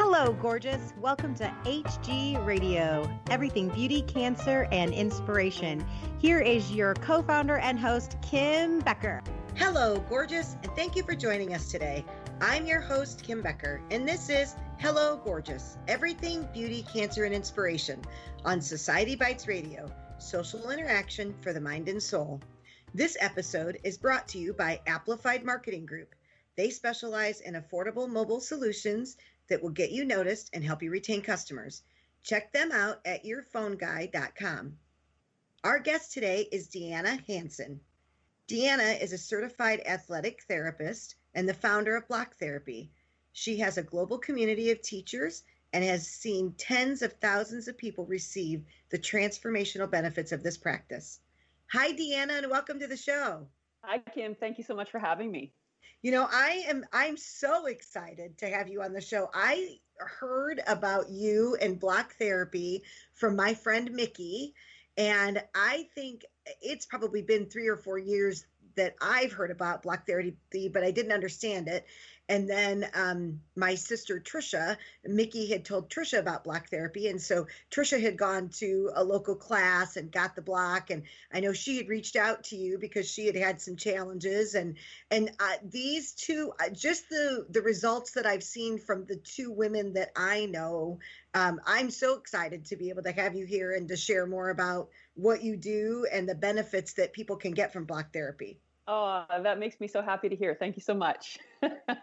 Hello, gorgeous. Welcome to HG Radio, everything beauty, cancer, and inspiration. Here is your co-founder and host, Kim Becker. Hello, gorgeous, and thank you for joining us today. I'm your host, Kim Becker, and this is Hello, Gorgeous, everything beauty, cancer, and inspiration on Society Bites Radio, social interaction for the mind and soul. This episode is brought to you by Amplified Marketing Group. They specialize in affordable mobile solutions that will get you noticed and help you retain customers. Check them out at yourphoneguy.com. Our guest today is Deanna Hansen. Deanna is a certified athletic therapist and the founder of Block Therapy. She has a global community of teachers and has seen tens of thousands of people receive the transformational benefits of this practice. Hi, Deanna, and welcome to the show. Hi, Kim. Thank you so much for having me. You know, I'm so excited to have you on the show. I heard about you and Block Therapy from my friend Mickey, and I think it's probably been 3 or 4 years that I've heard about Block Therapy, but I didn't understand it. And then my sister Trisha, Mickey had told Trisha about Block Therapy. And so Trisha had gone to a local class and got the block. And I know she had reached out to you because she had had some challenges. And these two, just the results that I've seen from the two women that I know, I'm so excited to be able to have you here and to share more about what you do and the benefits that people can get from Block Therapy. Oh, that makes me so happy to hear. Thank you so much.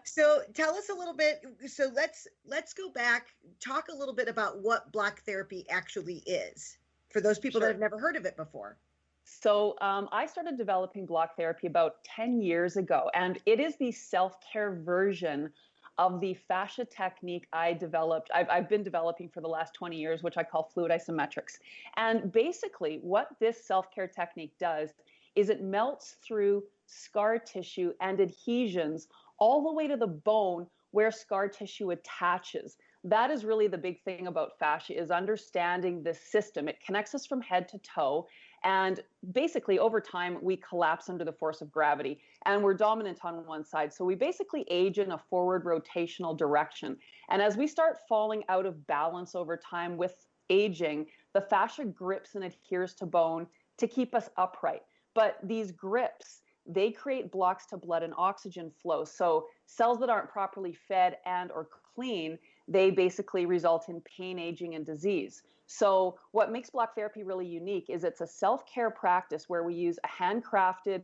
So tell us a little bit. So let's go back, talk a little bit about what Block Therapy actually is for those people that have never heard of it before. So I started developing Block Therapy about 10 years ago, and it is the self-care version of the fascia technique I've been developing for the last 20 years, which I call fluid isometrics. And basically what this self-care technique does is it melts through scar tissue and adhesions all the way to the bone where scar tissue attaches. That is really the big thing about fascia, is understanding the system. It connects us from head to toe. And basically over time, we collapse under the force of gravity and we're dominant on one side. So we basically age in a forward rotational direction. And as we start falling out of balance over time with aging, the fascia grips and adheres to bone to keep us upright. But these grips, they create blocks to blood and oxygen flow. So cells that aren't properly fed and or clean, they basically result in pain, aging, and disease. So what makes Block Therapy really unique is it's a self-care practice where we use a handcrafted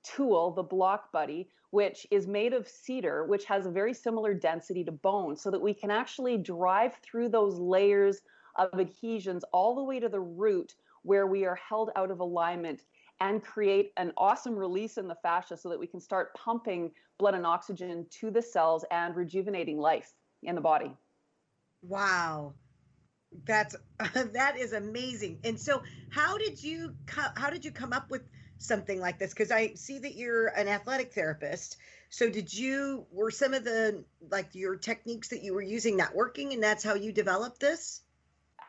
tool, the Block Buddy, which is made of cedar, which has a very similar density to bone, so that we can actually drive through those layers of adhesions all the way to the root where we are held out of alignment and create an awesome release in the fascia so that we can start pumping blood and oxygen to the cells and rejuvenating life in the body. Wow. That is amazing. And so how did you come up with something like this? Because I see that you're an athletic therapist. So were some of the, like, your techniques that you were using not working, and that's how you developed this?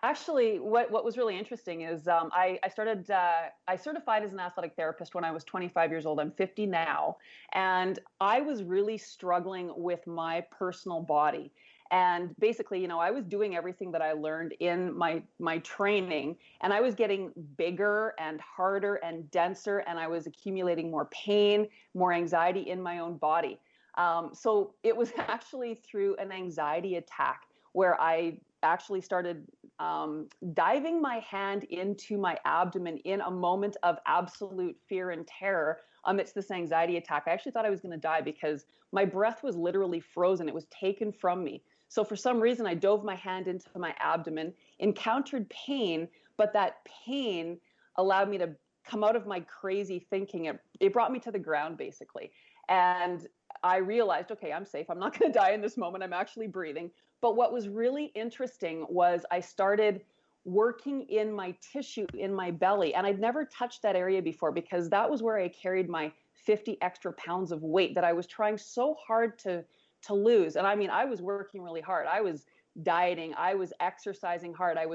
Actually, what was really interesting is I certified as an athletic therapist when I was 25 years old. I'm 50 now. And I was really struggling with my personal body. And basically, I was doing everything that I learned in my training, and I was getting bigger and harder and denser, and I was accumulating more pain, more anxiety in my own body. So it was actually through an anxiety attack where I actually started diving my hand into my abdomen in a moment of absolute fear and terror amidst this anxiety attack. I actually thought I was going to die because my breath was literally frozen. It was taken from me. So for some reason, I dove my hand into my abdomen, encountered pain, but that pain allowed me to come out of my crazy thinking. It brought me to the ground, basically. And I realized, okay, I'm safe. I'm not going to die in this moment. I'm actually breathing. But what was really interesting was I started working in my tissue in my belly. And I'd never touched that area before because that was where I carried my 50 extra pounds of weight that I was trying so hard to lose. And I mean, I was working really hard. I was dieting. I was exercising hard. I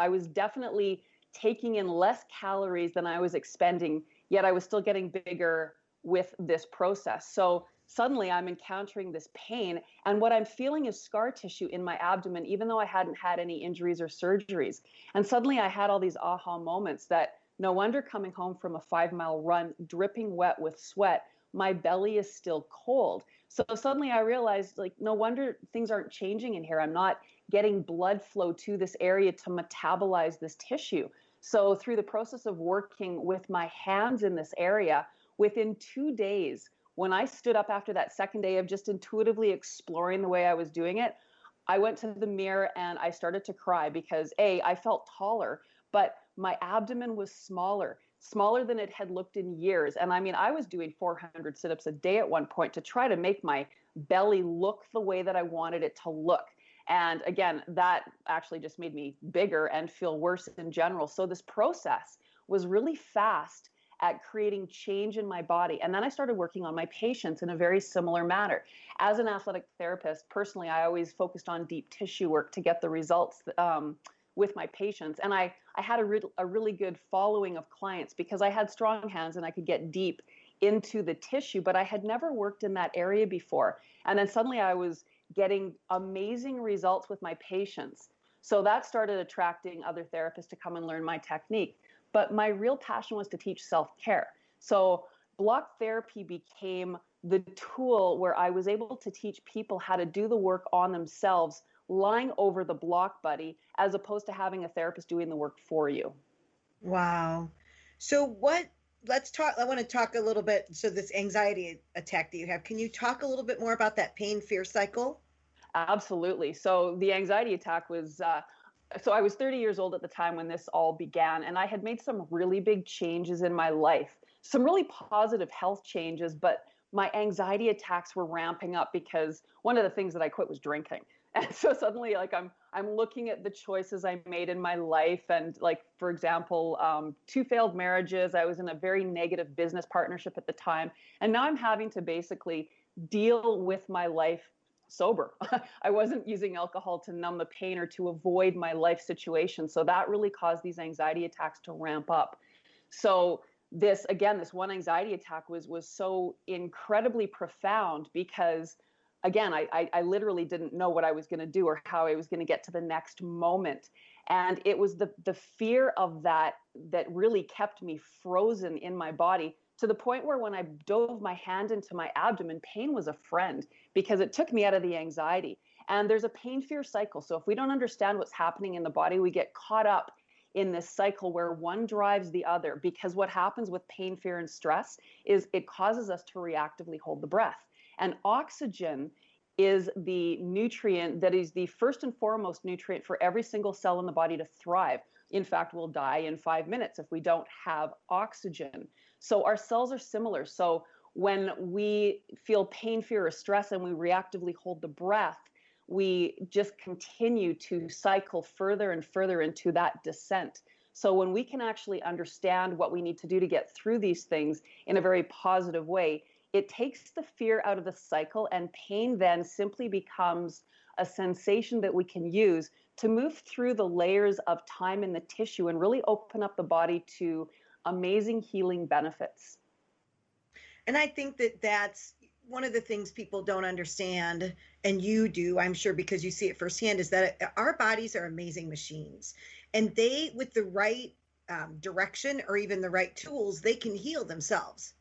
was definitely taking in less calories than I was expending, yet I was still getting bigger with this process. So suddenly I'm encountering this pain. And what I'm feeling is scar tissue in my abdomen, even though I hadn't had any injuries or surgeries. And suddenly I had all these aha moments that no wonder coming home from a 5-mile run, dripping wet with sweat, my belly is still cold. So suddenly I realized, like, no wonder things aren't changing in here. I'm not getting blood flow to this area to metabolize this tissue. So through the process of working with my hands in this area, within 2 days, when I stood up after that second day of just intuitively exploring the way I was doing it, I went to the mirror and I started to cry because I felt taller, but my abdomen was smaller than it had looked in years. And I mean, I was doing 400 sit-ups a day at one point to try to make my belly look the way that I wanted it to look. And again, that actually just made me bigger and feel worse in general. So this process was really fast at creating change in my body. And then I started working on my patients in a very similar manner. As an athletic therapist, personally, I always focused on deep tissue work to get the results with my patients. And I had a really good following of clients because I had strong hands and I could get deep into the tissue, but I had never worked in that area before. And then suddenly I was getting amazing results with my patients. So that started attracting other therapists to come and learn my technique. But my real passion was to teach self-care. So block therapy became the tool where I was able to teach people how to do the work on themselves, lying over the block buddy, as opposed to having a therapist doing the work for you. Wow. So let's talk, I want to talk a little bit. So this anxiety attack that you have, can you talk a little bit more about that pain fear cycle? Absolutely. So the anxiety attack was, so I was 30 years old at the time when this all began, and I had made some really big changes in my life, some really positive health changes, but my anxiety attacks were ramping up because one of the things that I quit was drinking. And so suddenly, like, I'm looking at the choices I made in my life, and like, for example, 2 failed marriages. I was in a very negative business partnership at the time, and now I'm having to basically deal with my life sober. I wasn't using alcohol to numb the pain or to avoid my life situation. So that really caused these anxiety attacks to ramp up. So this, again, this one anxiety attack was so incredibly profound because, again, I literally didn't know what I was going to do or how I was going to get to the next moment. And it was the fear of that really kept me frozen in my body, to the point where when I dove my hand into my abdomen, pain was a friend because it took me out of the anxiety. And there's a pain fear cycle. So if we don't understand what's happening in the body, we get caught up in this cycle where one drives the other, because what happens with pain, fear, and stress is it causes us to reactively hold the breath. And oxygen is the nutrient that is the first and foremost nutrient for every single cell in the body to thrive. In fact, we'll die in 5 minutes if we don't have oxygen. So our cells are similar. So when we feel pain, fear, or stress and we reactively hold the breath, we just continue to cycle further and further into that descent. So when we can actually understand what we need to do to get through these things in a very positive way, it takes the fear out of the cycle, and pain then simply becomes a sensation that we can use to move through the layers of time in the tissue and really open up the body to amazing healing benefits. And I think that that's one of the things people don't understand, and you do, I'm sure, because you see it firsthand, is that our bodies are amazing machines. And they, with the right direction or even the right tools, they can heal themselves.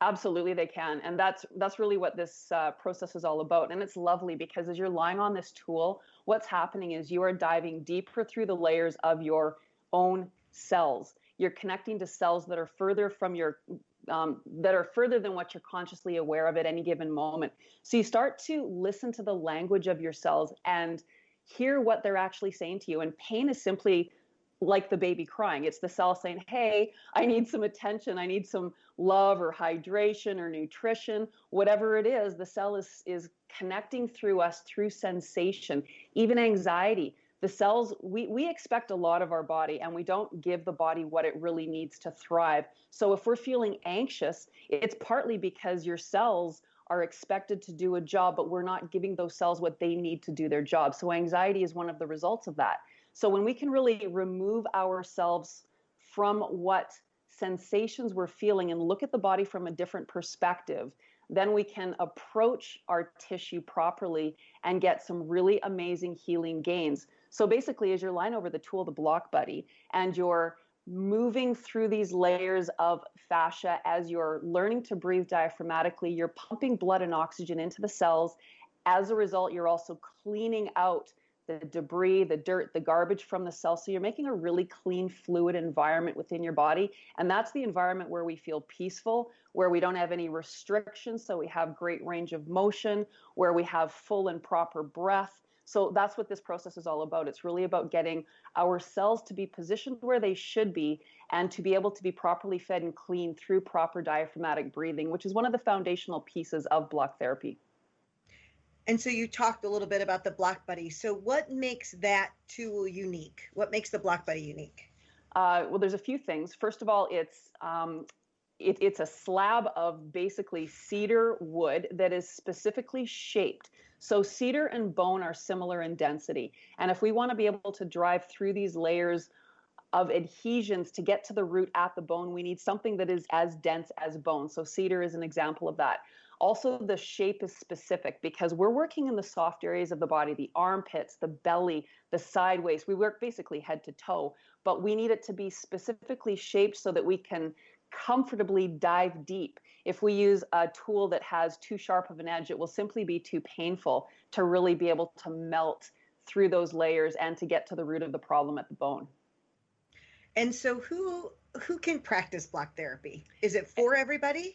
Absolutely, they can. And that's really what this process is all about. And it's lovely because as you're lying on this tool, what's happening is you are diving deeper through the layers of your own cells. You're connecting to cells that are further from your that are further than what you're consciously aware of at any given moment. So you start to listen to the language of your cells and hear what they're actually saying to you. And pain is simply like the baby crying. It's the cell saying, hey, I need some attention. I need some love or hydration or nutrition, whatever it is. The cell is connecting through us through sensation, even anxiety. The cells, we expect a lot of our body, and we don't give the body what it really needs to thrive. So if we're feeling anxious, it's partly because your cells are expected to do a job, but we're not giving those cells what they need to do their job. So anxiety is one of the results of that. So when we can really remove ourselves from what sensations we're feeling and look at the body from a different perspective, then we can approach our tissue properly and get some really amazing healing gains. So basically, as you're lying over the tool, the block buddy, and you're moving through these layers of fascia, as you're learning to breathe diaphragmatically, you're pumping blood and oxygen into the cells. As a result, you're also cleaning out the debris, the dirt, the garbage from the cell. So you're making a really clean, fluid environment within your body. And that's the environment where we feel peaceful, where we don't have any restrictions. So we have great range of motion, where we have full and proper breath. So that's what this process is all about. It's really about getting our cells to be positioned where they should be and to be able to be properly fed and clean through proper diaphragmatic breathing, which is one of the foundational pieces of block therapy. And so you talked a little bit about the Block Buddy. So what makes that tool unique? What makes the Block Buddy unique? Well, there's a few things. First of all, it's a slab of basically cedar wood that is specifically shaped. So cedar and bone are similar in density. And if we want to be able to drive through these layers of adhesions to get to the root at the bone, we need something that is as dense as bone. So cedar is an example of that. Also, the shape is specific because we're working in the soft areas of the body, the armpits, the belly, the side waist. We work basically head to toe, but we need it to be specifically shaped so that we can comfortably dive deep. If we use a tool that has too sharp of an edge, it will simply be too painful to really be able to melt through those layers and to get to the root of the problem at the bone. And so who can practice block therapy? Is it for everybody?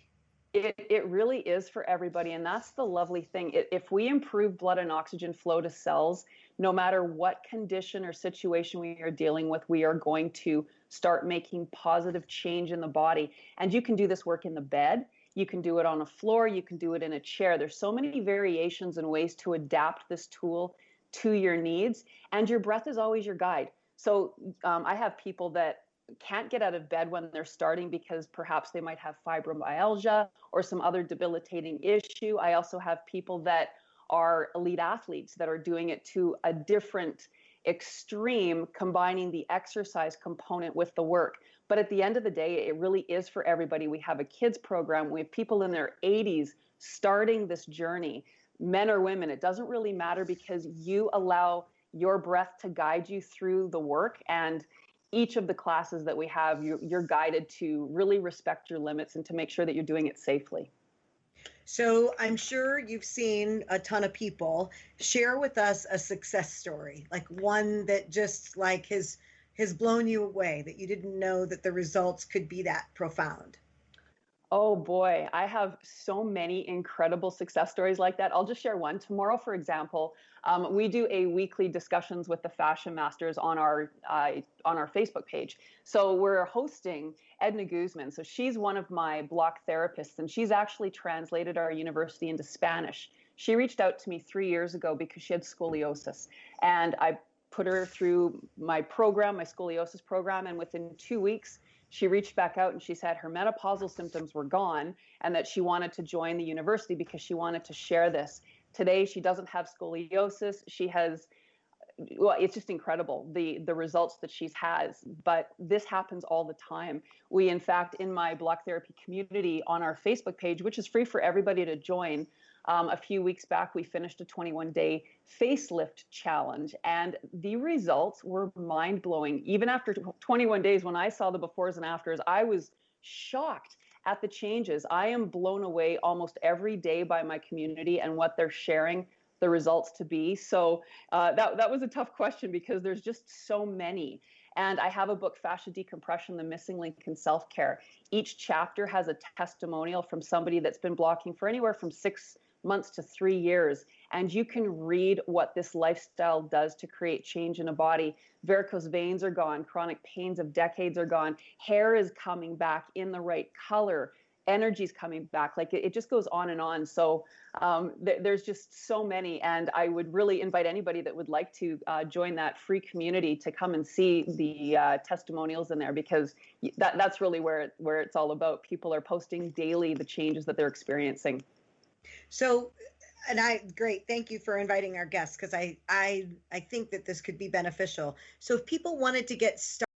It really is for everybody. And that's the lovely thing. If we improve blood and oxygen flow to cells, no matter what condition or situation we are dealing with, we are going to start making positive change in the body. And you can do this work in the bed. You can do it on a floor. You can do it in a chair. There's so many variations and ways to adapt this tool to your needs. And your breath is always your guide. So I have people that can't get out of bed when they're starting because perhaps they might have fibromyalgia or some other debilitating issue. I also have people that are elite athletes that are doing it to a different extreme, combining the exercise component with the work. But at the end of the day, it really is for everybody. We have a kids program. We have people in their 80s starting this journey, men or women. It doesn't really matter because you allow your breath to guide you through the work. And each of the classes that we have, you're guided to really respect your limits and to make sure that you're doing it safely. So I'm sure you've seen a ton of people. Share with us a success story, like one that just like has blown you away, that you didn't know that the results could be that profound. Oh boy, I have so many incredible success stories like that. I'll just share one. Tomorrow, for example, we do a weekly discussions with the fashion masters on our Facebook page. So we're hosting Edna Guzman. So she's one of my block therapists, and she's actually translated our university into Spanish. She reached out to me 3 years ago because she had scoliosis, and I put her through my program, my scoliosis program, and within 2 weeks, she reached back out and she said her menopausal symptoms were gone and that she wanted to join the university because she wanted to share this. Today, she doesn't have scoliosis. She has, well, it's just incredible, the results that she's has. But this happens all the time. We, in fact, in my block therapy community on our Facebook page, which is free for everybody to join, a few weeks back, we finished a 21-day facelift challenge, and the results were mind-blowing. Even after 21 days, when I saw the befores and afters, I was shocked at the changes. I am blown away almost every day by my community and what they're sharing the results to be. So that was a tough question because there's just so many. And I have a book, Fascia Decompression, The Missing Link in Self-Care. Each chapter has a testimonial from somebody that's been blocking for anywhere from 6 months to 3 years. And you can read what this lifestyle does to create change in a body. Varicose veins are gone. Chronic pains of decades are gone. Hair is coming back in the right color. Energy's coming back. Like it just goes on and on. So there's just so many. And I would really invite anybody that would like to join that free community to come and see the testimonials in there, because that's really where it's all about. People are posting daily the changes that they're experiencing. So, great. Thank you for inviting our guests, because I think that this could be beneficial. So if people wanted to get started